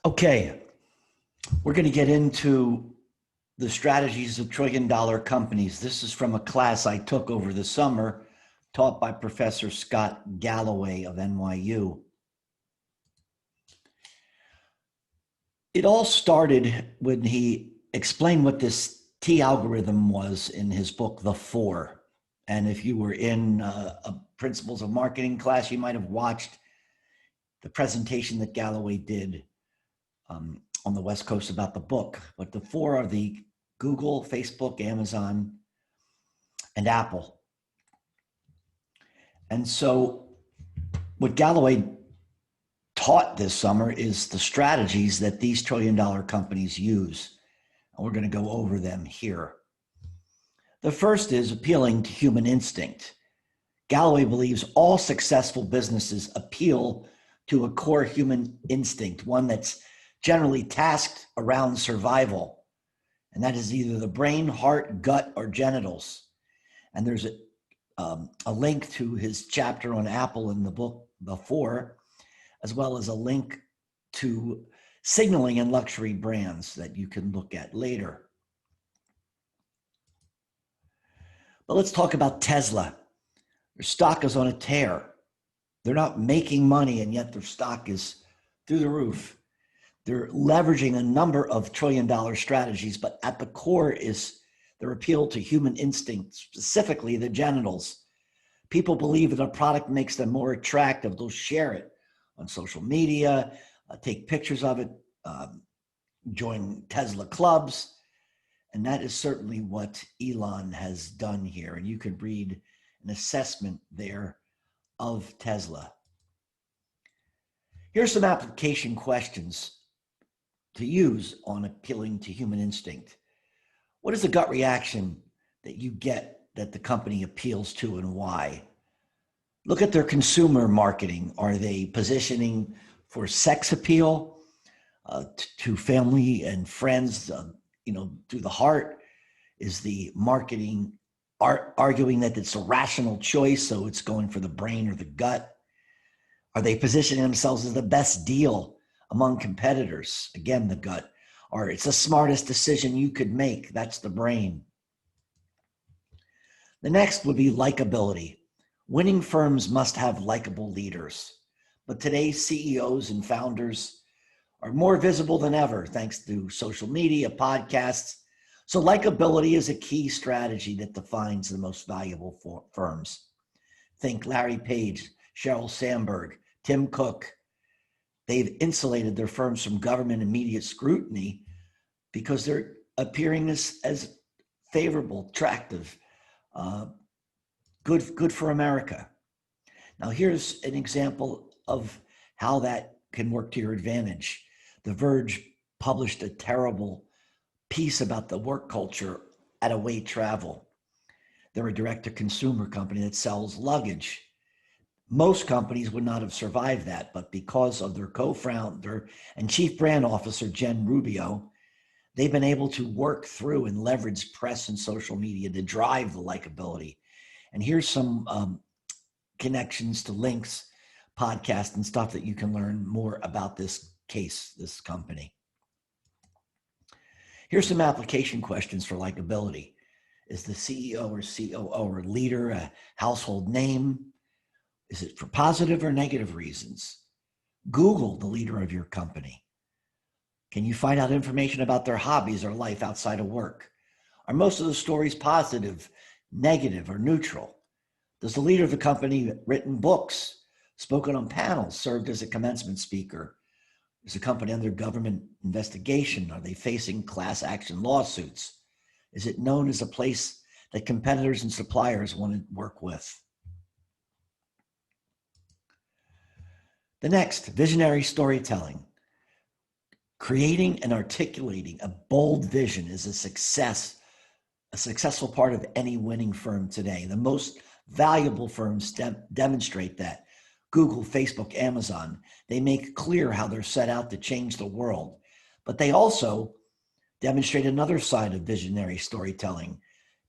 Okay, we're going to get into the strategies of trillion-dollar companies. This is from a class I took over the summer, taught by Professor Scott Galloway of NYU. It all started when he explained what this T algorithm was in his book, The Four. And if you were in a Principles of Marketing class, you might have watched the presentation that Galloway did on the West Coast about the book. But the four are the Google, Facebook, Amazon, and Apple. And so what Galloway taught this summer is the strategies that these trillion-dollar companies use. And we're going to go over them here. The first is appealing to human instinct. Galloway believes all successful businesses appeal to a core human instinct, one that's generally tasked around survival. And that is either the brain, heart, gut, or genitals. And there's a link to his chapter on Apple in the book, The Four, as well as a link to signaling and luxury brands that you can look at later. But let's talk about Tesla. Their stock is on a tear. They're not making money, and yet their stock is through the roof. They're leveraging a number of trillion-dollar strategies, but at the core is their appeal to human instinct, specifically the genitals. People believe that a product makes them more attractive. They'll share it on social media, take pictures of it, join Tesla clubs. And that is certainly what Elon has done here. And you could read an assessment there of Tesla. Here's some application questions to use on appealing to human instinct. What is the gut reaction that you get that the company appeals to and why? Look at their consumer marketing. Are they positioning for sex appeal to family and friends, through the heart? Is the marketing arguing that it's a rational choice, so it's going for the brain or the gut? Are they positioning themselves as the best deal among competitors? Again, the gut. Or it's the smartest decision you could make. That's the brain. The next would be likability. Winning firms must have likable leaders. But today's CEOs and founders are more visible than ever thanks to social media, podcasts. So likability is a key strategy that defines the most valuable firms. Think Larry Page, Sheryl Sandberg, Tim Cook. They've insulated their firms from government and media scrutiny because they're appearing as favorable, attractive, good for America. Now, here's an example of how that can work to your advantage. The Verge published a terrible piece about the work culture at Away Travel. They're a direct-to-consumer company that sells luggage. Most companies would not have survived that, but because of their co-founder and chief brand officer, Jen Rubio, they've been able to work through and leverage press and social media to drive the likability. And here's some connections to links, podcasts, and stuff that you can learn more about this case, this company. Here's some application questions for likability. Is the CEO or COO or leader a household name? Is it for positive or negative reasons? Google the leader of your company. Can you find out information about their hobbies or life outside of work? Are most of the stories positive, negative, or neutral? Does the leader of the company written books, spoken on panels, served as a commencement speaker? Is the company under government investigation? Are they facing class action lawsuits? Is it known as a place that competitors and suppliers want to work with? The next, visionary storytelling. Creating and articulating a bold vision is a successful part of any winning firm today. The most valuable firms demonstrate that. Google, Facebook, Amazon, they make clear how they're set out to change the world. But they also demonstrate another side of visionary storytelling,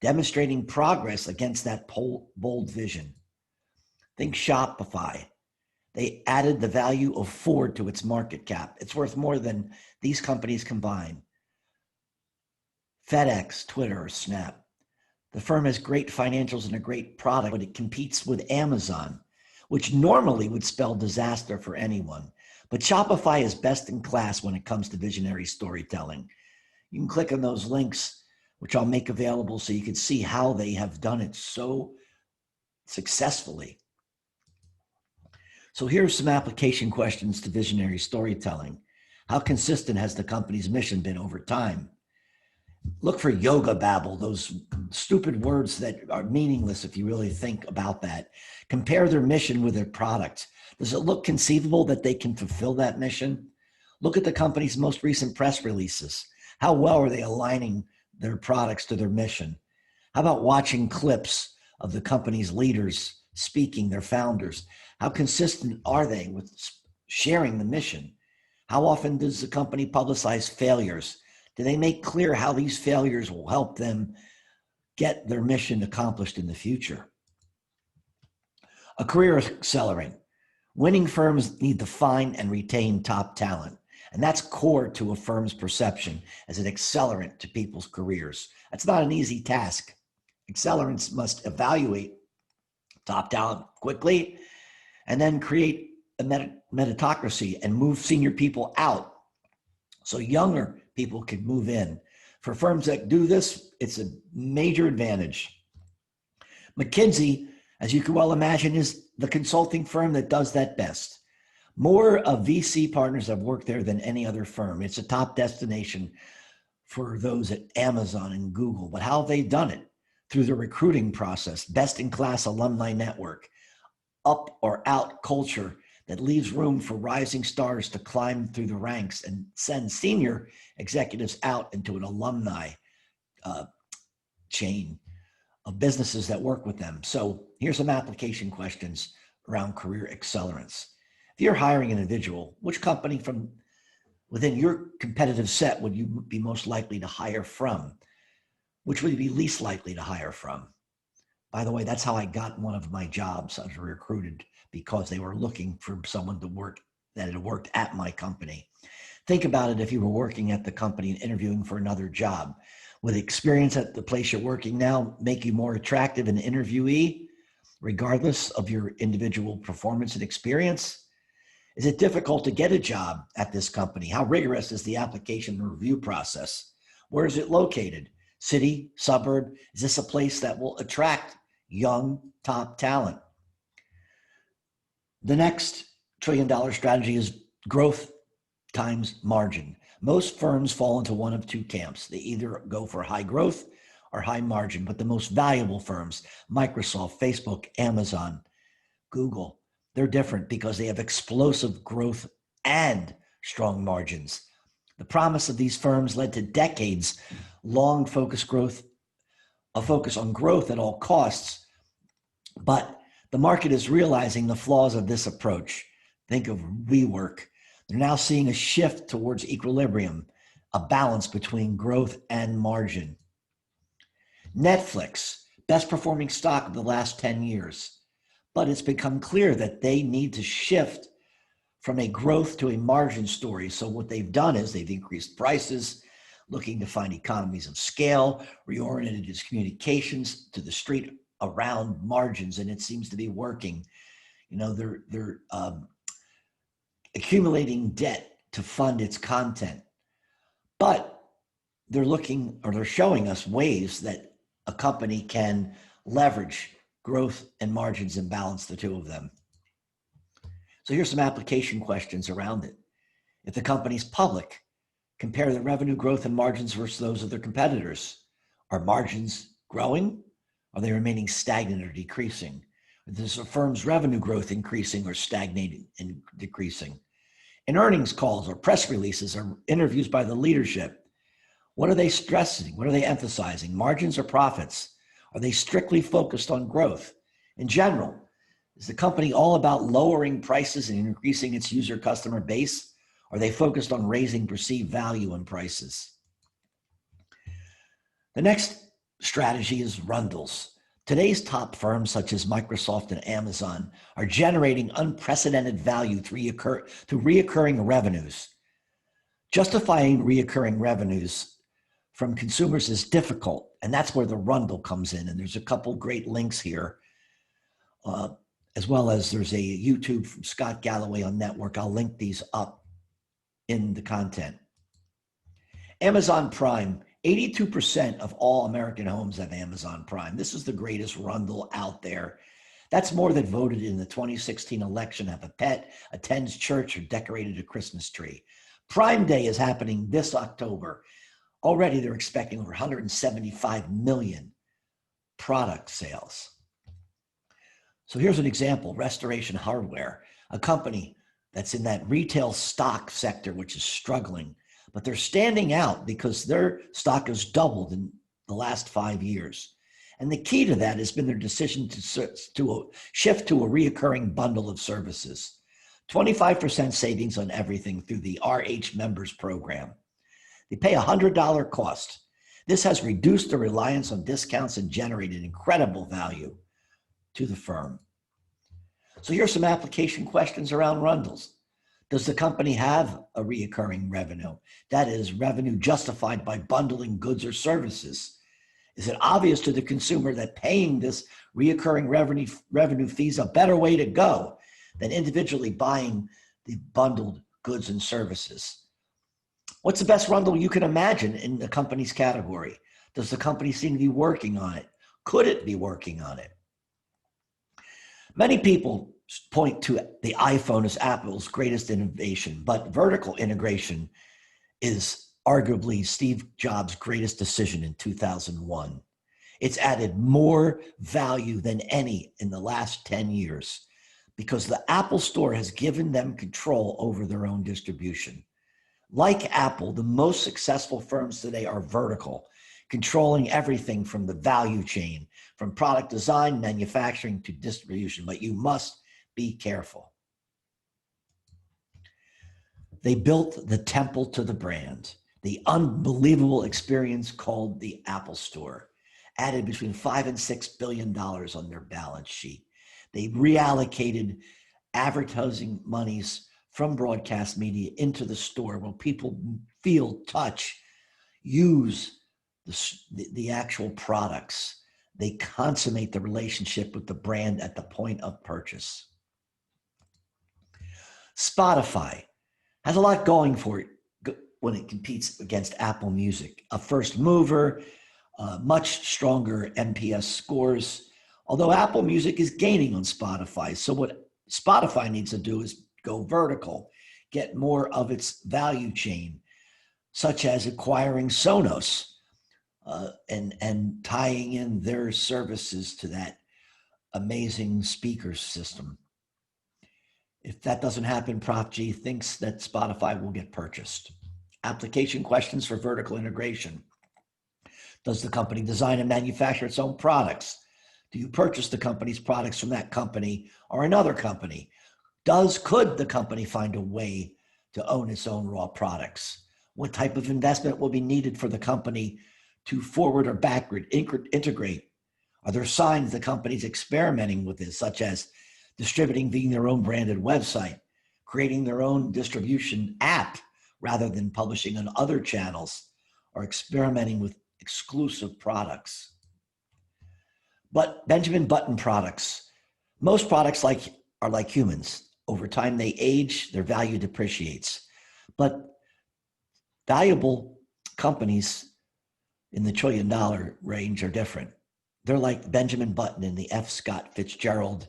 demonstrating progress against that bold vision. Think Shopify. They added the value of Ford to its market cap. It's worth more than these companies combined. FedEx, Twitter, or Snap. The firm has great financials and a great product, but it competes with Amazon, which normally would spell disaster for anyone. But Shopify is best in class when it comes to visionary storytelling. You can click on those links, which I'll make available so you can see how they have done it so successfully. So here's some application questions to visionary storytelling. How consistent has the company's mission been over time? Look for yoga babble, those stupid words that are meaningless if you really think about that. Compare their mission with their product. Does it look conceivable that they can fulfill that mission? Look at the company's most recent press releases. How well are they aligning their products to their mission? How about watching clips of the company's leaders speaking, their founders? How consistent are they with sharing the mission? How often does the company publicize failures? Do they make clear how these failures will help them get their mission accomplished in the future? A career accelerant. Winning firms need to find and retain top talent, and that's core to a firm's perception as an accelerant to people's careers. That's not an easy task. Accelerants must evaluate top talent quickly and then create a meritocracy and move senior people out so younger people can move in. For firms that do this, it's a major advantage. McKinsey, as you can well imagine, is the consulting firm that does that best. More of VC partners have worked there than any other firm. It's a top destination for those at Amazon and Google. But how have they done it? Through the recruiting process, best-in-class alumni network, up or out culture that leaves room for rising stars to climb through the ranks and send senior executives out into an alumni chain of businesses that work with them. So here's some application questions around career accelerants. If you're hiring an individual, which company from within your competitive set would you be most likely to hire from? Which would you be least likely to hire from? By the way, that's how I got one of my jobs. I was recruited because they were looking for someone to work that had worked at my company. Think about it if you were working at the company and interviewing for another job. Would experience at the place you're working now make you more attractive an interviewee, regardless of your individual performance and experience? Is it difficult to get a job at this company? How rigorous is the application and review process? Where is it located? City, suburb? Is this a place that will attract young top talent? The next trillion-dollar strategy is growth times margin. Most firms fall into one of two camps. They either go for high growth or high margin, but the most valuable firms, Microsoft, Facebook, Amazon, Google, they're different because they have explosive growth and strong margins. The promise of these firms led to decades long focus on growth at all costs, but the market is realizing the flaws of this approach. Think of WeWork. They're now seeing a shift towards equilibrium, a balance between growth and margin. Netflix, best performing stock of the last 10 years, but it's become clear that they need to shift from a growth to a margin story. So what they've done is they've increased prices, looking to find economies of scale, reoriented its communications to the street around margins, and it seems to be working. You know, they're accumulating debt to fund its content, but they're showing us ways that a company can leverage growth and margins and balance the two of them. So here's some application questions around it. If the company's public, compare the revenue growth and margins versus those of their competitors. Are margins growing? Are they remaining stagnant or decreasing? Is the firm's revenue growth increasing or stagnating and decreasing? In earnings calls or press releases or interviews by the leadership, what are they stressing? What are they emphasizing? Margins or profits? Are they strictly focused on growth? In general, is the company all about lowering prices and increasing its user customer base? Are they focused on raising perceived value and prices? The next strategy is Rundles. Today's top firms such as Microsoft and Amazon are generating unprecedented value through reoccurring revenues. Justifying reoccurring revenues from consumers is difficult, and that's where the Rundle comes in. And there's a couple great links here, as well as there's a YouTube from Scott Galloway on Network. I'll link these up in the content. Amazon Prime, 82% of all American homes have Amazon Prime. This is the greatest Rundle out there. That's more than voted in the 2016 election, have a pet, attends church, or decorated a Christmas tree. Prime Day is happening this October. Already they're expecting over 175 million product sales. So here's an example, Restoration Hardware, a company that's in that retail stock sector, which is struggling, but they're standing out because their stock has doubled in the last 5 years. And the key to that has been their decision to shift to a reoccurring bundle of services. 25% savings on everything through the RH Members Program. They pay a $100 cost. This has reduced the reliance on discounts and generated incredible value to the firm. So here's some application questions around Rundles. Does the company have a reoccurring revenue? That is, revenue justified by bundling goods or services. Is it obvious to the consumer that paying this reoccurring revenue fee is a better way to go than individually buying the bundled goods and services? What's the best Rundle you can imagine in the company's category? Does the company seem to be working on it? Could it be working on it? Many people point to the iPhone as Apple's greatest innovation, but vertical integration is arguably Steve Jobs' greatest decision in 2001. It's added more value than any in the last 10 years because the Apple Store has given them control over their own distribution. Like Apple, the most successful firms today are vertical, controlling everything from the value chain, from product design, manufacturing to distribution, but you must be careful. They built the temple to the brand, the unbelievable experience called the Apple Store, added between $5 and $6 billion on their balance sheet. They reallocated advertising monies from broadcast media into the store where people feel, touch, use the actual products. They consummate the relationship with the brand at the point of purchase. Spotify has a lot going for it when it competes against Apple Music. A first mover, much stronger NPS scores, although Apple Music is gaining on Spotify. So what Spotify needs to do is go vertical, get more of its value chain, such as acquiring Sonos and tying in their services to that amazing speaker system. If that doesn't happen, Prop G thinks that Spotify will get purchased. Application questions for vertical integration. Does the company design and manufacture its own products? Do you purchase the company's products from that company or another company? Could the company find a way to own its own raw products? What type of investment will be needed for the company to forward or backward integrate? Are there signs the company's experimenting with this, such as distributing via their own branded website, creating their own distribution app rather than publishing on other channels, or experimenting with exclusive products? But Benjamin Button products, most products are like humans. Over time, they age, their value depreciates. But valuable companies in the $1 trillion range are different. They're like Benjamin Button in the F. Scott Fitzgerald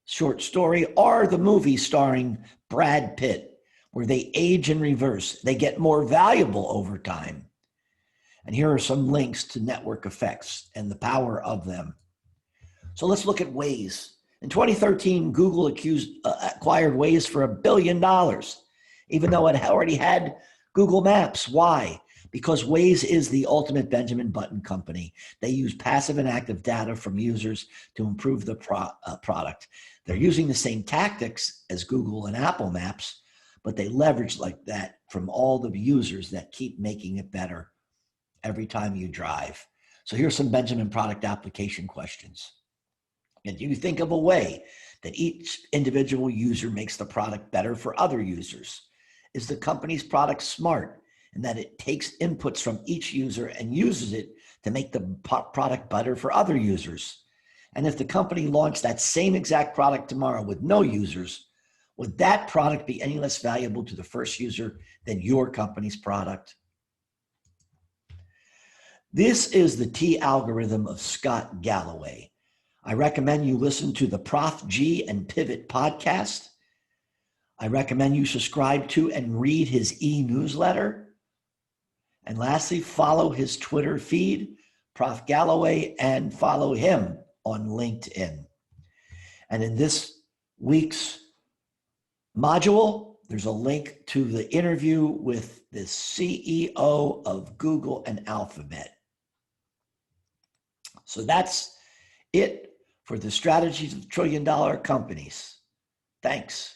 short story or the movie starring Brad Pitt, where they age in reverse. They get more valuable over time. And here are some links to network effects and the power of them. So let's look at Waze. In 2013, Google acquired Waze for $1 billion, even though it already had Google Maps. Why? Because Waze is the ultimate Benjamin Button company. They use passive and active data from users to improve the product. They're using the same tactics as Google and Apple Maps, but they leverage like that from all the users that keep making it better every time you drive. So here's some Benjamin product application questions. And do you think of a way that each individual user makes the product better for other users? Is the company's product smart in that it takes inputs from each user and uses it to make the product better for other users? And if the company launched that same exact product tomorrow with no users, would that product be any less valuable to the first user than your company's product? This is the T algorithm of Scott Galloway. I recommend you listen to the Prof G and Pivot podcast. I recommend you subscribe to and read his e-newsletter. And lastly, follow his Twitter feed, Prof Galloway, and follow him on LinkedIn. And in this week's module, there's a link to the interview with the CEO of Google and Alphabet. So that's it for the strategies of trillion-dollar companies. Thanks.